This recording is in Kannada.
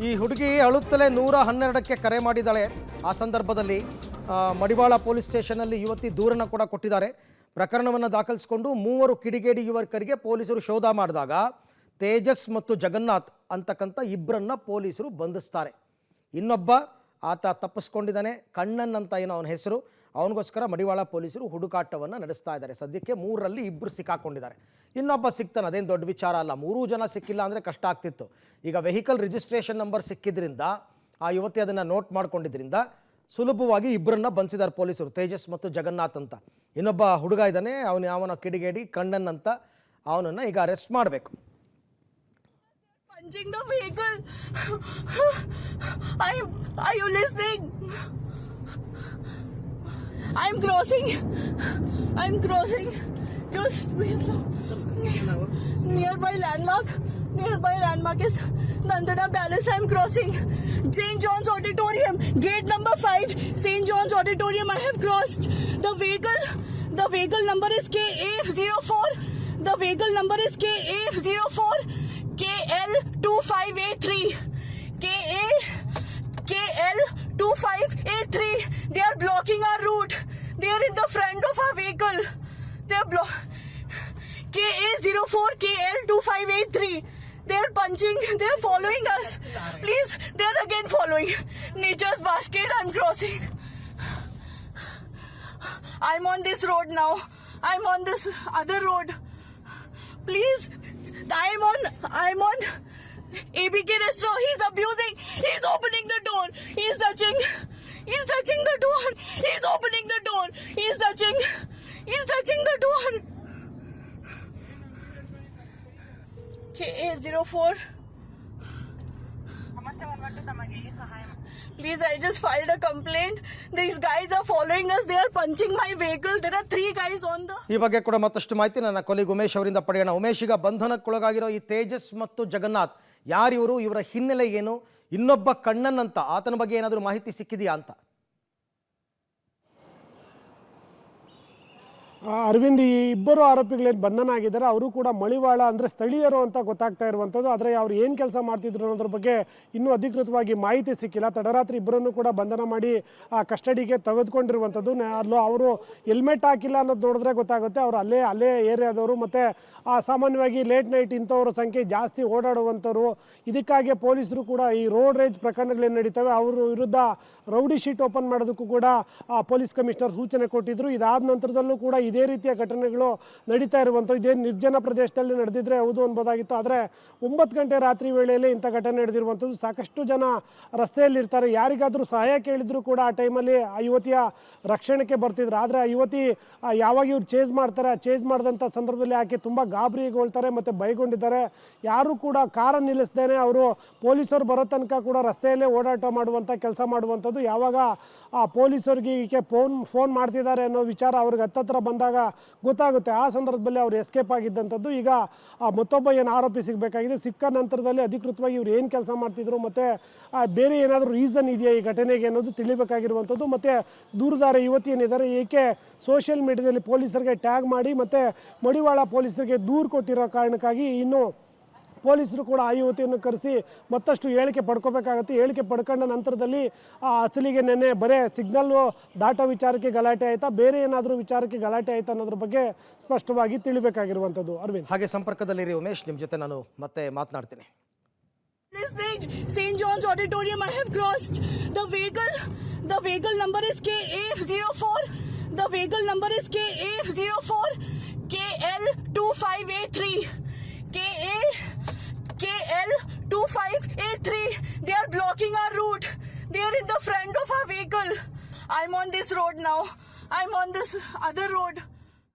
ಈ ಹುಡುಗಿ ಅಳುತ್ತಲೇ 112ಕ್ಕೆ ಕರೆ ಮಾಡಿದ್ದಾಳೆ. ಆ ಸಂದರ್ಭದಲ್ಲಿ ಮಡಿವಾಳ ಪೊಲೀಸ್ ಸ್ಟೇಷನ್ನಲ್ಲಿ ಯುವತಿ ದೂರನ್ನು ಕೂಡ ಕೊಟ್ಟಿದ್ದಾರೆ. ಪ್ರಕರಣವನ್ನು ದಾಖಲಿಸಿಕೊಂಡು 3 ಕಿಡಿಗೇಡಿ ಯುವಕರಿಗೆ ಪೊಲೀಸರು ಶೋಧ ಮಾಡಿದಾಗ ತೇಜಸ್ ಮತ್ತು ಜಗನ್ನಾಥ್ ಅಂತಕ್ಕಂಥ ಇಬ್ಬರನ್ನ ಪೊಲೀಸರು ಬಂಧಿಸ್ತಾರೆ. ಇನ್ನೊಬ್ಬ ಆತ ತಪ್ಪಿಸ್ಕೊಂಡಿದ್ದಾನೆ, ಕಣ್ಣನ್ ಅಂತ ಏನೋ ಅವನ ಹೆಸರು. ಅವನಿಗೋಸ್ಕರ ಮಡಿವಾಳ ಪೊಲೀಸರು ಹುಡುಕಾಟವನ್ನು ನಡೆಸ್ತಾ ಇದ್ದಾರೆ. ಸದ್ಯಕ್ಕೆ 3ರಲ್ಲಿ 2 ಸಿಕ್ಕಾಕೊಂಡಿದ್ದಾರೆ. ಇನ್ನೊಬ್ಬ ಸಿಗ್ತಾನೆ, ಅದೇನು ದೊಡ್ಡ ವಿಚಾರ ಅಲ್ಲ. 3 ಜನ ಸಿಕ್ಕಿಲ್ಲ ಅಂದರೆ ಕಷ್ಟ ಆಗ್ತಿತ್ತು. ಈಗ ವೆಹಿಕಲ್ ರಿಜಿಸ್ಟ್ರೇಷನ್ ನಂಬರ್ ಸಿಕ್ಕಿದ್ರಿಂದ ಆ ಯುವತಿ ಅದನ್ನು ನೋಟ್ ಮಾಡ್ಕೊಂಡಿದ್ರಿಂದ ಸುಲಭವಾಗಿ ಇಬ್ಬರನ್ನ ಬಂಧಿಸಿದ್ದಾರೆ ಪೊಲೀಸರು, ತೇಜಸ್ ಮತ್ತು ಜಗನ್ನಾಥ್ ಅಂತ. ಇನ್ನೊಬ್ಬ ಹುಡುಗ ಇದ್ದಾನೆ, ಅವನ ಕಿಡಿಗೇಡಿ ಕಣ್ಣನ್ ಅಂತ, ಅವನನ್ನು ಈಗ ಅರೆಸ್ಟ್ ಮಾಡಬೇಕು. Punching the vehicle. Are you listening? I'm crossing. Just please. Nearby landmark is Nandana Palace. I'm crossing. St. John's Auditorium, gate number 5. St. John's Auditorium. I have crossed. The vehicle number is KA04. The vehicle number is KA04. KL2583. KL2583. They are blocking our route. They are in the front of our vehicle. They are KA04, KL2583. They are punching. They are following us. Please, they are again following. Nature's basket. I'm crossing. I'm on this road now. I'm on this other road. Please. I'm on ABK restaurant. He's abusing. He's opening the door. He's touching the door. He's opening the door. He's touching the door. KA04. Please, I just filed a complaint. These guys are following us. They are punching my vehicle. There are 3 guys on the... ಈ ಬಗ್ಗೆ ಕೂಡ ಮತ್ತಷ್ಟು ಮಾಹಿತಿ ನನ್ನ ಕೊಲೀಗ್ ಉಮೇಶ್ ಅವರಿಂದ ಪಡೆಯೋಣ. ಉಮೇಶ್, ಈಗ ಬಂಧನಕ್ಕೊಳಗಾಗಿರೋ ಈ ತೇಜಸ್ ಮತ್ತು ಜಗನ್ನಾಥ್ ಯಾರಿವರು, ಇವರ ಹಿನ್ನೆಲೆ ಏನು, ಇನ್ನೊಬ್ಬ ಕಣ್ಣನ್ ಅಂತ ಆತನ ಬಗ್ಗೆ ಏನಾದರೂ ಮಾಹಿತಿ ಸಿಕ್ಕಿದೆಯಾ ಅಂತ? ಅರವಿಂದ್, ಈ ಇಬ್ಬರು ಆರೋಪಿಗಳೇನು ಬಂಧನ ಆಗಿದ್ದಾರೆ ಅವರು ಕೂಡ ಮಡಿವಾಳ ಅಂದರೆ ಸ್ಥಳೀಯರು ಅಂತ ಗೊತ್ತಾಗ್ತಾ ಇರುವಂಥದ್ದು. ಆದರೆ ಅವ್ರು ಏನು ಕೆಲಸ ಮಾಡ್ತಿದ್ರು ಅನ್ನೋದ್ರ ಬಗ್ಗೆ ಇನ್ನೂ ಅಧಿಕೃತವಾಗಿ ಮಾಹಿತಿ ಸಿಕ್ಕಿಲ್ಲ. ತಡರಾತ್ರಿ ಇಬ್ಬರನ್ನು ಕೂಡ ಬಂಧನ ಮಾಡಿ ಕಸ್ಟಡಿಗೆ ತೆಗೆದುಕೊಂಡಿರುವಂಥದ್ದು. ಅಲ್ಲೂ ಅವರು ಹೆಲ್ಮೆಟ್ ಹಾಕಿಲ್ಲ ಅನ್ನೋದು ನೋಡಿದ್ರೆ ಗೊತ್ತಾಗುತ್ತೆ. ಅವರು ಅಲ್ಲೇ ಏರಿಯಾದವರು ಮತ್ತು ಸಾಮಾನ್ಯವಾಗಿ ಲೇಟ್ ನೈಟ್ ಇಂಥವ್ರ ಸಂಖ್ಯೆ ಜಾಸ್ತಿ ಓಡಾಡುವಂಥವ್ರು. ಇದಕ್ಕಾಗಿ ಪೊಲೀಸರು ಕೂಡ ಈ ರೋಡ್ ರೇಜ್ ಪ್ರಕರಣಗಳೇನು ನಡೀತವೆ ಅವ್ರ ವಿರುದ್ಧ ರೌಡಿ ಶೀಟ್ ಓಪನ್ ಮಾಡೋದಕ್ಕೂ ಕೂಡ ಪೊಲೀಸ್ ಕಮಿಷನರ್ ಸೂಚನೆ ಕೊಟ್ಟಿದ್ದರು. ಇದಾದ ನಂತರದಲ್ಲೂ ಕೂಡ ಇದೇ ರೀತಿಯ ಘಟನೆಗಳು ನಡೀತಾ ಇರುವಂಥದ್ದು. ಇದೇ ನಿರ್ಜನ ಪ್ರದೇಶದಲ್ಲಿ ನಡೆದಿದ್ರೆ ಹೌದು ಅನ್ಬೋದಾಗಿತ್ತು. ಆದರೆ 9 ಗಂಟೆ ರಾತ್ರಿ ವೇಳೆಯಲ್ಲಿ ಇಂಥ ಘಟನೆ ನಡೆದಿರುವಂಥದ್ದು. ಸಾಕಷ್ಟು ಜನ ರಸ್ತೆಯಲ್ಲಿರ್ತಾರೆ. ಯಾರಿಗಾದರೂ ಸಹಾಯ ಕೇಳಿದ್ರು ಕೂಡ ಆ ಟೈಮಲ್ಲಿ ಆ ಯುವತಿಯ ರಕ್ಷಣೆಗೆ ಬರ್ತಿದ್ರು. ಆದರೆ ಆ ಯುವತಿ ಯಾವಾಗ ಇವ್ರು ಚೇಸ್ ಮಾಡ್ತಾರೆ, ಆ ಚೇಸ್ ಮಾಡಿದಂಥ ಸಂದರ್ಭದಲ್ಲಿ ಆಕೆ ತುಂಬ ಗಾಬರಿಗೊಳ್ತಾರೆ ಮತ್ತು ಭಯಗೊಂಡಿದ್ದಾರೆ. ಯಾರೂ ಕೂಡ ಕಾರನ್ನು ನಿಲ್ಲಿಸ್ದೇನೆ ಅವರು ಪೊಲೀಸರು ಬರೋ ತನಕ ಕೂಡ ರಸ್ತೆಯಲ್ಲೇ ಓಡಾಟ ಮಾಡುವಂಥ ಕೆಲಸ ಮಾಡುವಂಥದ್ದು. ಯಾವಾಗ ಆ ಪೊಲೀಸರಿಗೆ ಈಕೆ ಫೋನ್ ಮಾಡ್ತಿದ್ದಾರೆ ಅನ್ನೋ ವಿಚಾರ ಅವ್ರಿಗೆ ಹತ್ತತ್ರ ಬಂದಾಗ ಗೊತ್ತಾಗುತ್ತೆ. ಆ ಸಂದರ್ಭದಲ್ಲಿ ಅವ್ರು ಎಸ್ಕೇಪ್ ಆಗಿದ್ದಂಥದ್ದು. ಈಗ ಮತ್ತೊಬ್ಬ ಏನು ಆರೋಪಿ ಸಿಗಬೇಕಾಗಿದೆ. ಸಿಕ್ಕ ನಂತರದಲ್ಲಿ ಅಧಿಕೃತವಾಗಿ ಇವ್ರು ಏನು ಕೆಲಸ ಮಾಡ್ತಿದ್ರು ಮತ್ತು ಬೇರೆ ಏನಾದರೂ ರೀಸನ್ ಇದೆಯಾ ಈ ಘಟನೆಗೆ ಅನ್ನೋದು ತಿಳಿಬೇಕಾಗಿರುವಂಥದ್ದು. ಮತ್ತು ದೂರದಾರ ಯುವತಿ ಏನಿದ್ದಾರೆ ಏಕೆ ಸೋಷಿಯಲ್ ಮೀಡಿಯಾದಲ್ಲಿ ಪೊಲೀಸರಿಗೆ ಟ್ಯಾಗ್ ಮಾಡಿ ಮತ್ತು ಮಡಿವಾಳ ಪೊಲೀಸರಿಗೆ ದೂರು ಕೊಟ್ಟಿರೋ ಕಾರಣಕ್ಕಾಗಿ ಇನ್ನು ಪೊಲೀಸರು ಕೂಡ ಆ ಯುವತಿಯನ್ನು ಕರೆಸಿ ಮತ್ತಷ್ಟು ಹೇಳಿಕೆ ಪಡ್ಕೋಬೇಕಾಗುತ್ತೆ. ಹೇಳಿಕೆ ಪಡ್ಕೊಂಡ ನಂತರದಲ್ಲಿ ಅಸಲಿಗೆ ನೆನ್ನೆ ಬರೇ ಸಿಗ್ನಲ್ಲು ದಾಟೋ ವಿಚಾರಕ್ಕೆ ಗಲಾಟೆ ಆಯಿತಾ, ಬೇರೆ ಏನಾದರೂ ವಿಚಾರಕ್ಕೆ ಗಲಾಟೆ ಆಯಿತಾ ಅನ್ನೋದ್ರ ಬಗ್ಗೆ ಸ್ಪಷ್ಟವಾಗಿ ತಿಳಿಬೇಕಾಗಿರುವಂಥದ್ದು. ಅರವಿಂದ್, ಹಾಗೆ ಸಂಪರ್ಕದಲ್ಲಿರಿ ಉಮೇಶ್, ನಿಮ್ಮ ಜೊತೆ ನಾನು ಮತ್ತೆ ಮಾತನಾಡ್ತೀನಿ. St. John's Auditorium, I have crossed. The vehicle number is KA04. The vehicle number is KA04. KL2583. KL2583. They are blocking our route. They are in the front of our vehicle. I'm on this road now. I'm on this other road.